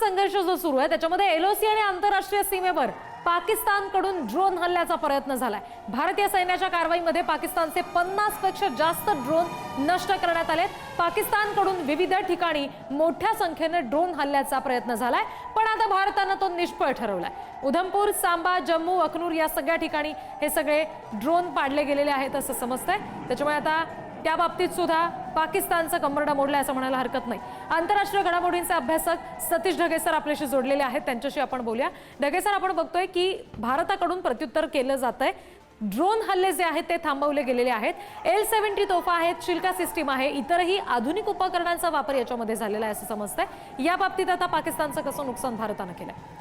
संघर्ष जो सुरू आहे त्याच्यामध्ये एलओसी आणि आंतरराष्ट्रीय सीमेवर पाकिस्तानकडून ड्रोन हल्ल्याचा प्रयत्न झालाय। भारतीय सैन्याच्या कारवाईमध्ये पाकिस्तानचे 50 पेक्षा जास्त ड्रोन नष्ट करण्यात आले। पाकिस्तानकडून विविध ठिकाणी मोठ्या संख्येने ड्रोन हल्ल्याचा प्रयत्न झालाय, पण आता भारतानं तो निष्फळ ठरवलाय। उधमपूर, सांबा, जम्मू, अखनूर या सगळ्या ठिकाणी हे सगळे ड्रोन पाडले गेलेले आहेत असं समजतंय। त्याच्यामुळे आता त्या बाबतीत सुद्धा पाकिस्तानचा कंबरडा मोडला असं म्हणायला हरकत नाही। आंतरराष्ट्रीय घडामोडींचे अभ्यासक सतीश ढगे सर आपल्याशी जोडलेले आहेत, त्यांच्याशी आपण बोलूया। ढगे सर, आपण बघतोय की भारताकडून प्रत्युत्तर केलं जातंय, ड्रोन हल्ले जे आहेत ते थांबवले गेलेले आहेत। L-70 तोफा आहेत, चिल्का सिस्टीम आहे, इतरही आधुनिक उपकरणांचा वापर याच्यामध्ये झालेला आहे असं समजतंय। या बाबतीत आता पाकिस्तानचं कसं नुकसान भारतानं केलंय?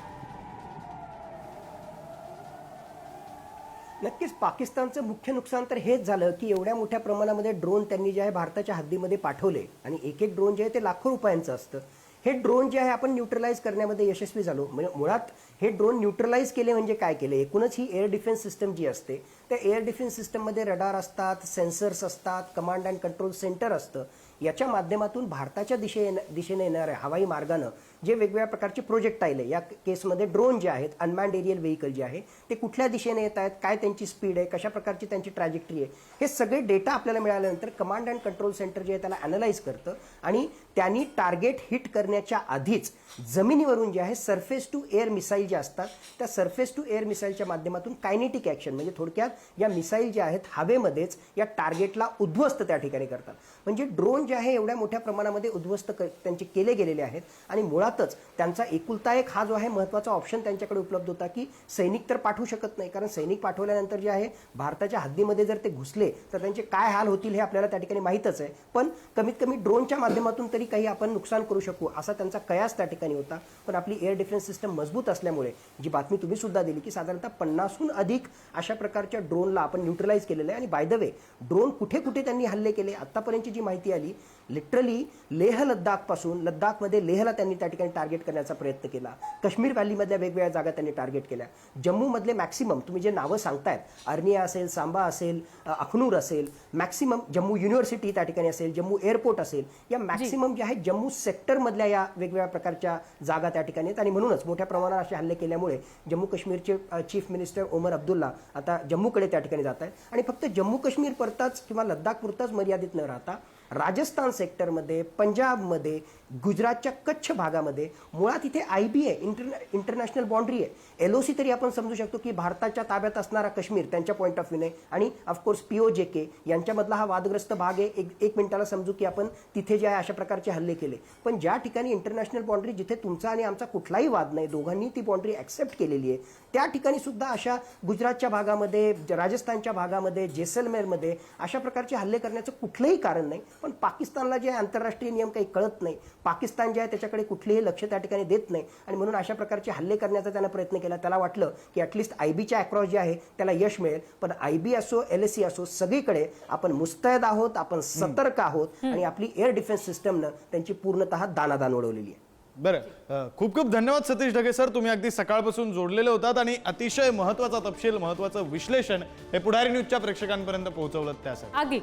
नक्कीच पाकिस्तानचं मुख्य नुकसान तर हेच झालं की एवढ्या मोठ्या प्रमाणामध्ये ड्रोन त्यांनी जे आहे भारताच्या हद्दीमध्ये पाठवले आणि एक एक ड्रोन जे आहे ते लाखो रुपयांचं असतं। हे ड्रोन जे आहे आपण न्यूट्रलाइज करण्यामध्ये यशस्वी झालो। म्हणजे मुळात हे ड्रोन न्यूट्रलाइज केले म्हणजे काय केले, एकूणच ही एअर डिफेन्स सिस्टम जी असते त्या एअर डिफेन्स सिस्टममध्ये रडार असतात, सेन्सर्स असतात, कमांड अँड कंट्रोल सेंटर असतं। याच्या माध्यमातून भारताच्या दिशेने येणाऱ्या हवाई मार्गानं जे वेगवेगळ्या प्रकारचे प्रोजेक्टाईल आहे, या केसमध्ये ड्रोन जे आहेत, अनमॅन्ड एरियल व्हेकल जे आहे ते कुठल्या दिशेने येत आहेत, काय त्यांची स्पीड आहे, कशा प्रकारची त्यांची ट्रॅजेक्टरी आहे, हे सगळे डेटा आपल्याला मिळाल्यानंतर कमांड अँड कंट्रोल सेंटर जे आहे त्याला अॅनालाइज करतं आणि त्यांनी टार्गेट हिट करण्याच्या आधीच जमिनीवरून जे आहे सरफेस टू एअर मिसाईल जे असतात त्या सरफेस टू एअर मिसाईलच्या माध्यमातून कायनेटिक ॲक्शन म्हणजे थोडक्यात या मिसाईल ज्या आहेत हवेमध्येच या टार्गेटला उद्ध्वस्त त्या ठिकाणी करतात। म्हणजे ड्रोन जे आहे एवढ्या मोठ्या प्रमाणामध्ये उद्ध्वस्त त्यांचे केले गेलेले आहेत आणि मुळातच त्यांचा एकुलता एक हा जो आहे महत्त्वाचा ऑप्शन त्यांच्याकडे उपलब्ध होता की सैनिक तर पाठवू शकत नाही, कारण सैनिक पाठवल्यानंतर जे आहे भारताच्या हद्दीमध्ये जर ते घुसले तर त्यांचे काय हाल होतील हे आपल्याला त्या ठिकाणी माहीतच आहे। पण कमीत कमी ड्रोनच्या माध्यमातून तरी काही आपण नुकसान करू शकू असा त्यांचा कयास त्या ठिकाणी होता। पण आपली एअर डिफेन्स सिस्टम मजबूत असल्यामुळे जी बातमी तुम्ही सुद्धा दिली की साधारणतः 50हून अधिक अशा प्रकारच्या ड्रोनला आपण न्यूट्रलाइज केलेलं आहे। आणि बाय द वे ड्रोन कुठे कुठे त्यांनी हल्ले केले आतापर्यंतची जी माहिती आली, लिटरली लेह लद्दाखपासून लद्दाखमध्ये लेहला त्यांनी त्या ठिकाणी टार्गेट करण्याचा प्रयत्न केला, काश्मीर व्हॅलीमधल्या वेगवेगळ्या जागा त्यांनी टार्गेट केल्या, जम्मूमधले मॅक्सिमम तुम्ही जे नावं सांगतायत अर्निया असेल, सांबा असेल, अखनूर असेल, मॅक्सिमम जम्मू युनिव्हर्सिटी त्या ठिकाणी असेल, जम्मू एअरपोर्ट असेल, या मॅक्सिमम जे आहेत जम्मू सेक्टरमधल्या या वेगवेगळ्या प्रकारच्या जागा त्या ठिकाणी आहेत। आणि म्हणूनच मोठ्या प्रमाणात असे हल्ले केल्यामुळे जम्मू काश्मीरचे चीफ मिनिस्टर ओमर अब्दुल्ला आता जम्मूकडे त्या ठिकाणी जात आहेत। आणि फक्त जम्मू काश्मीर पुरताच किंवा लद्दाख पुरताच मर्यादित न राहता राजस्थान सेक्टरमध्ये, पंजाबमध्ये, गुजरातच्या कच्छ भागामध्ये मुळात इथे IB आहे, इंटरनॅशनल बाउंड्री आहे। LOC तरी आपण समजू शकतो की भारताच्या ताब्यात असणारा काश्मीर त्यांच्या पॉईंट ऑफ व्ह्यूने आणि ऑफकोर्स POJK यांच्यामधला हा वादग्रस्त भाग आहे। एक मिनिटाला समजू की आपण तिथे जे आहे अशा प्रकारचे हल्ले केले, पण ज्या ठिकाणी इंटरनॅशनल बाउंड्री जिथे तुमचा आणि आमचा कुठलाही वाद नाही, दोघांनी ती बाउंड्री ॲक्सेप्ट केलेली आहे, त्या ठिकाणी सुद्धा अशा गुजरातच्या भागामध्ये, राजस्थानच्या भागामध्ये, जैसलमेरमध्ये अशा प्रकारचे हल्ले करण्याचं कुठलंही कारण नाही। पण पाकिस्तानला जे आंतरराष्ट्रीय नियम काही कळत नाही, पाकिस्तान जे आहे त्याच्याकडे कुठलेही लक्ष त्या ठिकाणी देत नाही आणि म्हणून अशा प्रकारचे हल्ले करण्याचा त्यानं प्रयत्न केला। त्याला वाटलं की ॲटलिस्ट IBच्या अक्रॉस जे आहे त्याला यश मिळेल, पण IB असो, LAC असो, सगळीकडे आपण मुस्तैद आहोत, आपण सतर्क आहोत आणि आपली एअर डिफेन्स सिस्टमनं त्यांची पूर्णतः दानादान उडवलेली आहे। बरं, खूप खूप धन्यवाद सतीश ढगे सर, तुम्ही अगदी सकाळपासून जोडलेले होतात आणि अतिशय महत्त्वाचा तपशील, महत्त्वाचं विश्लेषण हे पुढारी न्यूजच्या प्रेक्षकांपर्यंत पोहोचवलं त्यासाठी आगी